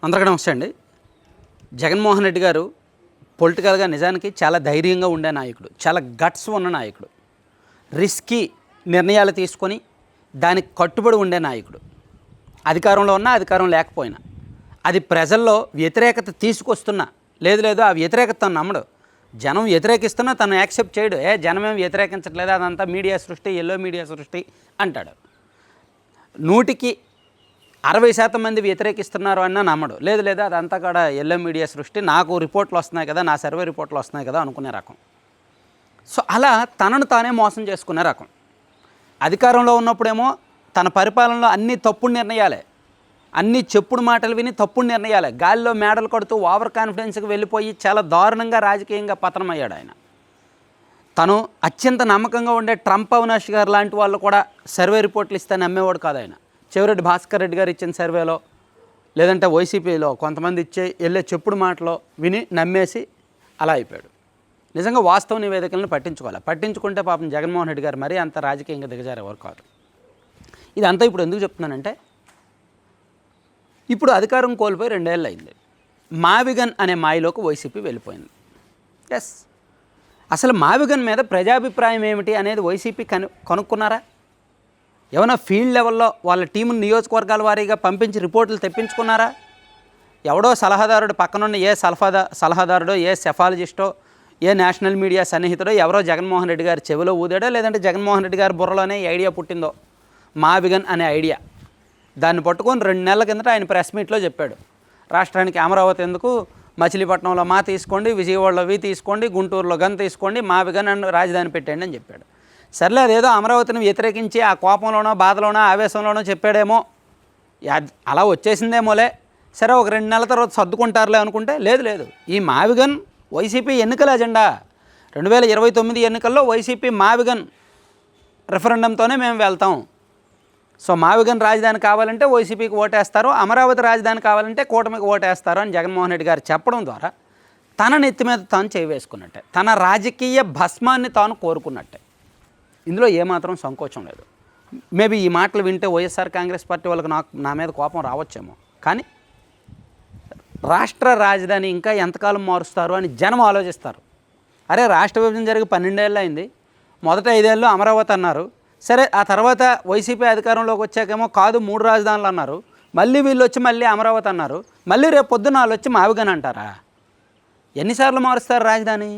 అందరికీ నమస్తే అండి. జగన్మోహన్ రెడ్డి గారు పొలిటికల్గా నిజానికి చాలా ధైర్యంగా ఉండే నాయకుడు, చాలా గట్స్ ఉన్న నాయకుడు, రిస్కీ నిర్ణయాలు తీసుకొని దానికి కట్టుబడి ఉండే నాయకుడు. అధికారంలో ఉన్నా అధికారం లేకపోయినా అది ప్రజల్లో వ్యతిరేకత తీసుకొస్తున్నా లేదు ఆ వ్యతిరేకత తను నమ్మడు. జనం వ్యతిరేకిస్తున్నా తను యాక్సెప్ట్ చేయడు. జనమేం వ్యతిరేకించట్లేదు, అదంతా మీడియా సృష్టి, ఎల్లో మీడియా సృష్టి అంటాడు. 100కి 60% మంది వ్యతిరేకిస్తున్నారు అన్నా నమ్మడు. లేదు అదంతా కూడా ఎల్లో మీడియా సృష్టి, నాకు రిపోర్ట్లు వస్తున్నాయి కదా, నా సర్వే రిపోర్ట్లు వస్తున్నాయి కదా అనుకునే రకం. సో అలా తనను తానే మోసం చేసుకునే రకం. అధికారంలో ఉన్నప్పుడేమో తన పరిపాలనలో అన్ని తప్పుడు నిర్ణయాలే, అన్ని చెప్పుడు మాటలు విని తప్పుడు నిర్ణయాలే, గాలిలో మేడలు కడుతూ ఓవర్ కాన్ఫిడెన్స్కి వెళ్ళిపోయి చాలా దారుణంగా రాజకీయంగా పతనమయ్యాడు ఆయన. తను అత్యంత నమ్మకంగా ఉండే ట్రంప్ అవినాష్ గారు లాంటి వాళ్ళు కూడా సర్వే రిపోర్ట్లు ఇస్తే నమ్మేవాడు కాదు ఆయన. చెవిరెడ్డి భాస్కర్ రెడ్డి గారు ఇచ్చిన సర్వేలో, లేదంటే వైసీపీలో కొంతమంది వెళ్ళే చెప్పుడు మాటలో విని నమ్మేసి అలా అయిపోయాడు. నిజంగా వాస్తవ నివేదికలను పట్టించుకుంటే పాపం జగన్మోహన్ రెడ్డి గారు మరీ అంత రాజకీయంగా దిగజారేవారు కాదు. ఇదంతా ఇప్పుడు ఎందుకు చెప్తున్నానంటే, ఇప్పుడు అధికారం కోల్పోయి 2 ఏళ్ళు అయింది. మావిగన్ అనే మాయలోకి వైసీపీ వెళ్ళిపోయింది. ఎస్, అసలు మావిగన్ మీద ప్రజాభిప్రాయం ఏమిటి అనేది వైసీపీ కనుక్కున్నారా? ఏమైనా ఫీల్డ్ లెవెల్లో వాళ్ళ టీముని నియోజకవర్గాల వారీగా పంపించి రిపోర్టులు తెప్పించుకున్నారా? ఎవడో సలహాదారుడు పక్కనున్న సలహాదారుడో, ఏ సెఫాలజిస్టో, ఏ నేషనల్ మీడియా సన్నిహితుడో ఎవరో జగన్మోహన్ రెడ్డి గారి చెవిలో ఊదాడో, లేదంటే జగన్మోహన్ రెడ్డి గారి బుర్రలోనే ఈ ఐడియా పుట్టిందో, మావిగన్ అనే ఐడియా. దాన్ని పట్టుకొని 2 నెలల కిందట ఆయన ప్రెస్ మీట్లో చెప్పాడు, రాష్ట్రానికి అమరావతి ఎందుకు, మచిలీపట్నంలో మా తీసుకోండి, విజయవాడలో వి తీసుకోండి, గుంటూరులో గన్ తీసుకోండి, మావిగన్ అని రాజధాని పెట్టండి అని చెప్పాడు. సర్లే, అదేదో అమరావతిని వ్యతిరేకించి ఆ కోపంలోనో బాధలోనో ఆవేశంలోనో చెప్పాడేమో, అలా వచ్చేసిందేమోలే, సరే ఒక 2 నెలల తర్వాత సర్దుకుంటారులే అనుకుంటే, లేదు ఈ మావిగన్ వైసీపీ ఎన్నికల అజెండా. 2029 ఎన్నికల్లో వైసీపీ మావిగన్ రెఫరెండంతోనే మేము వెళ్తాం. సో మావిగన్ రాజధాని కావాలంటే వైసీపీకి ఓటేస్తారు, అమరావతి రాజధాని కావాలంటే కూటమికి ఓటేస్తారు అని జగన్మోహన్ రెడ్డి గారు చెప్పడం ద్వారా తన నెత్తి మీద తాను చేయి వేసుకున్నట్టే, తన రాజకీయ భస్మాన్ని తాను కోరుకున్నట్టే. ఇందులో ఏమాత్రం సంకోచం లేదు. మేబీ ఈ మాటలు వింటే వైఎస్ఆర్ కాంగ్రెస్ పార్టీ వాళ్ళకి నా మీద కోపం రావచ్చేమో, కానీ రాష్ట్ర రాజధాని ఇంకా ఎంతకాలం మారుస్తారు అని జనం ఆలోచిస్తారు. అరే, రాష్ట్ర విభజన జరిగి 12 ఏళ్ళు అయింది, మొదట 5 ఏళ్ళు అమరావతి అన్నారు, సరే ఆ తర్వాత వైసీపీ అధికారంలోకి వచ్చాకేమో కాదు 3 రాజధానులు అన్నారు, మళ్ళీ వీళ్ళు వచ్చి మళ్ళీ అమరావతి అన్నారు, మళ్ళీ రేపు పొద్దున్న వాళ్ళు వచ్చి మావిగన్ అంటారా? ఎన్నిసార్లు మారుస్తారు రాజధాని?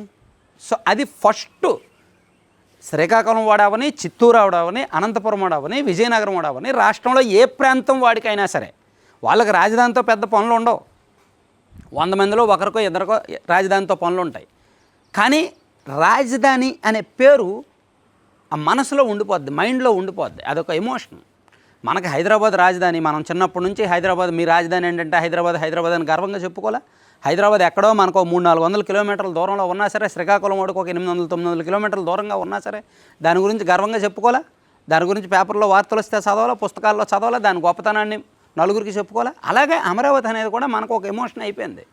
సో అది ఫస్ట్ శ్రీకాకుళం వాడవని, చిత్తూరు వాడవని, అనంతపురం వాడవని, విజయనగరం వాడవని, రాష్ట్రంలో ఏ ప్రాంతం వాడికైనా సరే వాళ్ళకి రాజధానితో పెద్ద పనులు ఉండవు. 100 మందిలో ఒకరికో ఇద్దరికో రాజధానితో పనులు ఉంటాయి. కానీ రాజధాని అనే పేరు ఆ మనసులో ఉండిపోద్ది, మైండ్లో ఉండిపోద్ది, అదొక ఎమోషన్. మనకి హైదరాబాద్ రాజధాని, మనం చిన్నప్పటి నుంచి హైదరాబాద్ మీ రాజధాని ఏంటంటే హైదరాబాద్ అని గర్వంగా చెప్పుకోలే. హైదరాబాద్ ఎక్కడో మనకు 300-400 కిలోమీటర్ల దూరంలో ఉన్నా సరే, శ్రీకాకుళం వాడికి ఒక 800-900 కిలోమీటర్ల దూరంగా ఉన్నా సరే దాని గురించి గర్వంగా చెప్పుకోలే. దాని గురించి పేపర్లో వార్తలు వస్తే చదవాలా, పుస్తకాల్లో చదవాలా, దాని గొప్పతనాన్ని నలుగురికి చెప్పుకోలే. అలాగే అమరావతి అనేది కూడా మనకు ఒక ఎమోషన్ అయిపోయింది.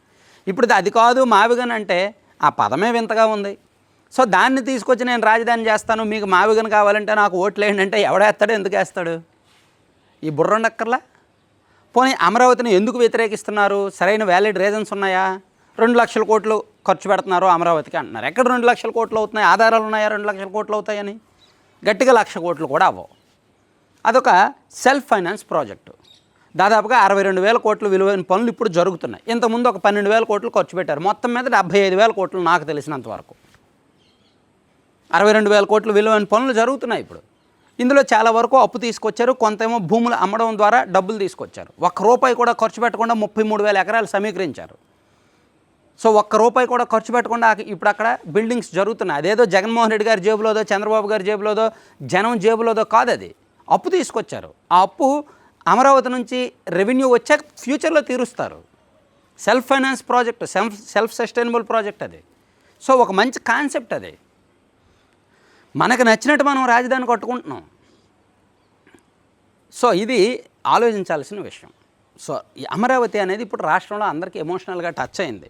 ఇప్పుడు అది కాదు మావిగన్ అంటే ఆ పదమే వింతగా ఉంది. సో దాన్ని తీసుకొచ్చి నేను రాజధాని చేస్తాను, మీకు మావిగన్ కావాలంటే నాకు ఓట్లు వేయండి అంటే ఎవడేస్తాడు, ఎందుకు వేస్తాడు? ఈ బుర్రండక్కర్లా. పోనీ అమరావతిని ఎందుకు వ్యతిరేకిస్తున్నారు? సరైన వ్యాలిడ్ రీజన్స్ ఉన్నాయా? 2 లక్షల కోట్లు ఖర్చు పెడుతున్నారు అమరావతికి అంటున్నారు. ఎక్కడ 2 లక్షల కోట్లు అవుతున్నాయి? ఆధారాలు ఉన్నాయా 2 లక్షల కోట్లు అవుతాయని? గట్టిగా 1,00,000 కోట్లు కూడా అవ్వవు. అదొక సెల్ఫ్ ఫైనాన్స్ ప్రాజెక్టు. దాదాపుగా 62,000 కోట్లు విలువైన పనులు ఇప్పుడు జరుగుతున్నాయి. ఇంతకుముందు ఒక 12,000 కోట్లు ఖర్చు పెట్టారు. మొత్తం మీద 75,000 కోట్లు నాకు తెలిసినంత వరకు. 62,000 కోట్లు విలువైన పనులు జరుగుతున్నాయి ఇప్పుడు. ఇందులో చాలా వరకు అప్పు తీసుకొచ్చారు, కొంతేమో భూములు అమ్మడం ద్వారా డబ్బులు తీసుకొచ్చారు. ₹1 కూడా ఖర్చు పెట్టకుండా 33,000 ఎకరాలు సమీకరించారు. సో ₹1 కూడా ఖర్చు పెట్టకుండా ఇప్పుడు అక్కడ బిల్డింగ్స్ జరుగుతున్నాయి. అదేదో జగన్మోహన్ రెడ్డి గారి జేబులోదో, చంద్రబాబు గారి జేబులోదో, జనం జేబులోదో కాదు, అది అప్పు తీసుకొచ్చారు. ఆ అప్పు అమరావతి నుంచి రెవెన్యూ వచ్చాక ఫ్యూచర్లో తీరుస్తారు. Self finance project, self sustainable project అది. సో ఒక మంచి కాన్సెప్ట్ అది. మనకు నచ్చినట్టు మనం రాజధాని కట్టుకుంటున్నాం. సో ఇది ఆలోచించాల్సిన విషయం. సో ఈ అమరావతి అనేది ఇప్పుడు రాష్ట్రంలో అందరికీ ఎమోషనల్గా టచ్ అయింది.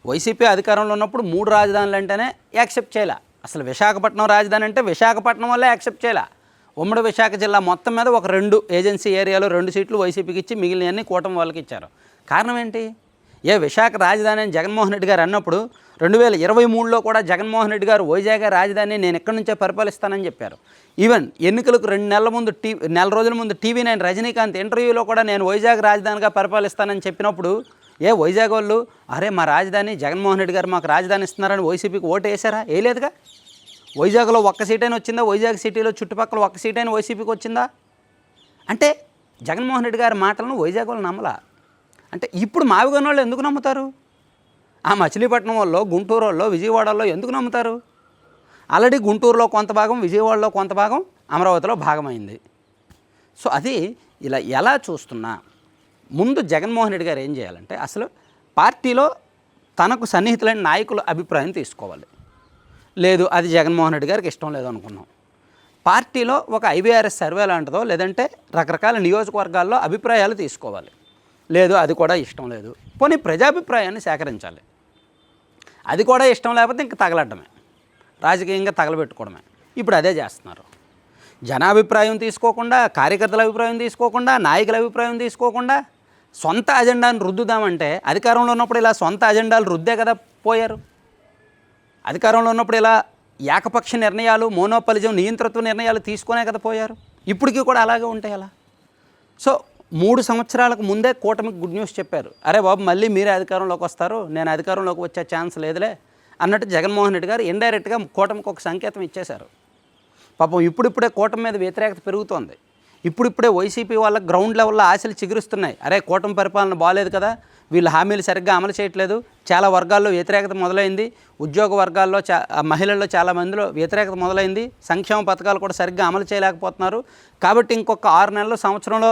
వైసీపీ అధికారంలో ఉన్నప్పుడు 3 రాజధానులు అంటేనే యాక్సెప్ట్ చేయాల. అసలు విశాఖపట్నం రాజధాని అంటే విశాఖపట్నం వల్లే యాక్సెప్ట్ చేయాల. ఉమ్మడి విశాఖ జిల్లా మొత్తం మీద ఒక 2 ఏజెన్సీ ఏరియాలో 2 సీట్లు వైసీపీకి ఇచ్చి మిగిలినవన్నీ కూటమి వాళ్ళకి ఇచ్చారు. కారణం ఏంటి? విశాఖ రాజధాని అని జగన్మోహన్ రెడ్డి గారు అన్నప్పుడు 2023లో కూడా జగన్మోహన్ రెడ్డి గారు వైజాగ్ రాజధాని నేను ఎక్కడి నుంచే పరిపాలిస్తానని చెప్పారు. ఈవెన్ ఎన్నికలకు 2 నెలల ముందు నెల రోజుల ముందు TV9 రజనీకాంత్ ఇంటర్వ్యూలో కూడా నేను వైజాగ్ రాజధానిగా పరిపాలిస్తానని చెప్పినప్పుడు వైజాగ్ వాళ్ళు అరే మా రాజధాని జగన్మోహన్ రెడ్డి గారు మాకు రాజధాని ఇస్తున్నారని వైసీపీకి ఓటు వేసారా? వేయలేదుగా. వైజాగ్లో ఒక్క సీటైనా వచ్చిందా? వైజాగ్ సిటీలో చుట్టుపక్కల ఒక్క సీటైనా వైసీపీకి వచ్చిందా? అంటే జగన్మోహన్ రెడ్డి గారి మాటలను వైజాగ్ వాళ్ళు నమ్మలా. అంటే ఇప్పుడు మావిగన్ వాళ్ళు ఎందుకు నమ్ముతారు? ఆ మచిలీపట్నం వాళ్ళు, గుంటూరు వాళ్ళు, విజయవాడలో ఎందుకు నమ్ముతారు? ఆల్రెడీ గుంటూరులో కొంత భాగం, విజయవాడలో కొంత భాగం, అమరావతిలో భాగమైంది. సో అది ఇలా ఎలా చూస్తున్నా ముందు జగన్మోహన్ రెడ్డి గారు ఏం చేయాలంటే అసలు పార్టీలో తనకు సన్నిహితులైన నాయకుల అభిప్రాయం తీసుకోవాలి. లేదు అది జగన్మోహన్ రెడ్డి గారికి ఇష్టం లేదు అనుకున్నాం, పార్టీలో ఒక IVRS సర్వే లాంటిదో లేదంటే రకరకాల నియోజకవర్గాల్లో అభిప్రాయాలు తీసుకోవాలి. లేదు అది కూడా ఇష్టం లేదు, పోనీ ప్రజాభిప్రాయాన్ని సేకరించాలి. అది కూడా ఇష్టం లేకపోతే ఇంక తగలడ్డమే, రాజకీయంగా తగలబెట్టుకోవడమే. ఇప్పుడు అదే చేస్తున్నారు. జనాభిప్రాయం తీసుకోకుండా, కార్యకర్తల అభిప్రాయం తీసుకోకుండా, నాయకుల అభిప్రాయం తీసుకోకుండా సొంత అజెండాను రుద్దుదామంటే అధికారంలో ఉన్నప్పుడు ఇలా సొంత అజెండాలు రుద్దే కదా పోయారు. అధికారంలో ఉన్నప్పుడు ఇలా ఏకపక్ష నిర్ణయాలు, మోనోపలిజం, నియంతృత్వ నిర్ణయాలు తీసుకునే కదా పోయారు. ఇప్పటికీ కూడా అలాగే ఉంటాయి అలా. సో 3 సంవత్సరాలకు ముందే కూటమికి గుడ్ న్యూస్ చెప్పారు. అరే బాబు మళ్ళీ మీరే అధికారంలోకి వస్తారు, నేను అధికారంలోకి వచ్చే ఛాన్స్ లేదులే అన్నట్టు జగన్మోహన్ రెడ్డి గారు ఇండైరెక్ట్గా కూటమికి ఒక సంకేతం ఇచ్చేశారు. పాపం ఇప్పుడిప్పుడే కూటమి మీద వ్యతిరేకత పెరుగుతోంది. ఇప్పుడిప్పుడే వైసీపీ వాళ్ళకి గ్రౌండ్ లెవెల్లో ఆశలు చిగురుస్తున్నాయి. అరే కూటమి పరిపాలన బాగాలేదు కదా, వీళ్ళు హామీలు సరిగ్గా అమలు చేయట్లేదు, చాలా వర్గాల్లో వ్యతిరేకత మొదలైంది, ఉద్యోగ వర్గాల్లో మహిళల్లో చాలా మందిలో వ్యతిరేకత మొదలైంది, సంక్షేమ పథకాలు కూడా సరిగ్గా అమలు చేయలేకపోతున్నారు. కాబట్టి ఇంకొక 6 నెలలు సంవత్సరంలో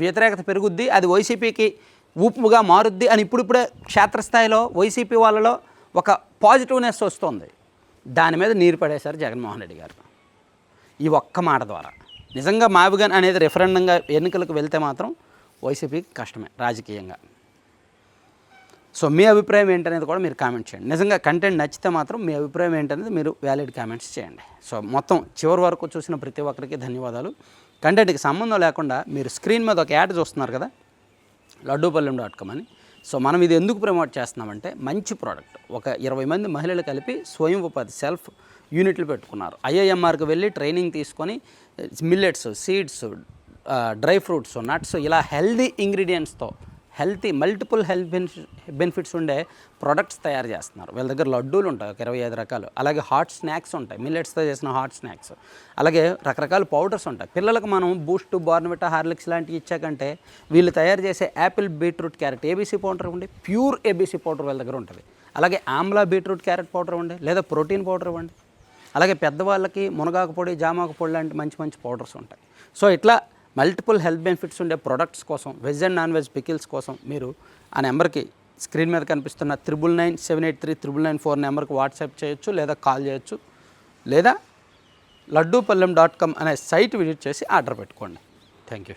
వ్యతిరేకత పెరుగుద్ది, అది వైసీపీకి ఊపుగా మారుద్ది అని ఇప్పుడిప్పుడే క్షేత్రస్థాయిలో వైసీపీ వాళ్ళలో ఒక పాజిటివ్నెస్ వస్తుంది. దాని మీద నీరు పడేశారు జగన్మోహన్ రెడ్డి గారు ఈ ఒక్క మాట ద్వారా. నిజంగా మావిగన్ అనేది రెఫరెండంగా ఎన్నికలకు వెళ్తే మాత్రం వైసీపీకి కష్టమే రాజకీయంగా. సో మీ అభిప్రాయం ఏంటనేది కూడా మీరు కామెంట్ చేయండి. నిజంగా కంటెంట్ నచ్చితే మాత్రం మీ అభిప్రాయం ఏంటనేది మీరు వ్యాలిడ్ కామెంట్స్ చేయండి. సో మొత్తం చివరి వరకు చూసిన ప్రతి ఒక్కరికి ధన్యవాదాలు. కంటెంట్కి సంబంధం లేకుండా మీరు స్క్రీన్ మీద ఒక యాడ్ చూస్తున్నారు కదా, laddupallem.com అని. సో మనం ఇది ఎందుకు ప్రమోట్ చేస్తున్నామంటే మంచి ప్రోడక్ట్. ఒక 20 మంది మహిళలు కలిపి స్వయం ఉపాధి సెల్ఫ్ యూనిట్లు పెట్టుకున్నారు. IIMRకి వెళ్ళి ట్రైనింగ్ తీసుకొని millets, seeds, dry fruits, nuts ఇలా హెల్దీ ఇంగ్రీడియంట్స్తో మల్టిపుల్ హెల్త్ బెనిఫిట్స్ ఉండే ప్రోడక్ట్స్ తయారు చేస్తున్నారు. వీళ్ళ దగ్గర లడ్డూలు ఉంటాయి ఒక 25 రకాలు, అలాగే హాట్ స్నాక్స్ ఉంటాయి, మిల్లెట్స్తో చేసిన హాట్ స్నాక్స్, అలాగే రకరకాల పౌడర్స్ ఉంటాయి. పిల్లలకు మనం బూస్ట్, బోర్న్విటా, హార్లిక్స్ లాంటివి ఇచ్చాకంటే వీళ్ళు తయారు చేసే Apple, beetroot, carrot ABC powder ఉండి ప్యూర్ ABC పౌడర్ వీళ్ళ దగ్గర ఉంటుంది. అలాగే ఆమ్లా, బీట్రూట్, క్యారెట్ పౌడర్ ఇవ్వండి, లేదా ప్రోటీన్ పౌడర్ ఇవ్వండి. అలాగే పెద్దవాళ్ళకి మునగాకు పొడి, జామాకు పొడి లాంటి మంచి మంచి పౌడర్స్ ఉంటాయి. సో ఇట్లా మల్టిపుల్ హెల్త్ బెనిఫిట్స్ ఉండే ప్రొడక్ట్స్ కోసం, veg and non veg pickles కోసం మీరు ఆ నెంబర్కి స్క్రీన్ మీద కనిపిస్తున్న 9997839994 నెంబర్కి వాట్సాప్ చేయొచ్చు, లేదా కాల్ చేయొచ్చు, లేదా laddupallem.com అనే సైట్ విజిట్ చేసి ఆర్డర్ పెట్టుకోండి. Thank you.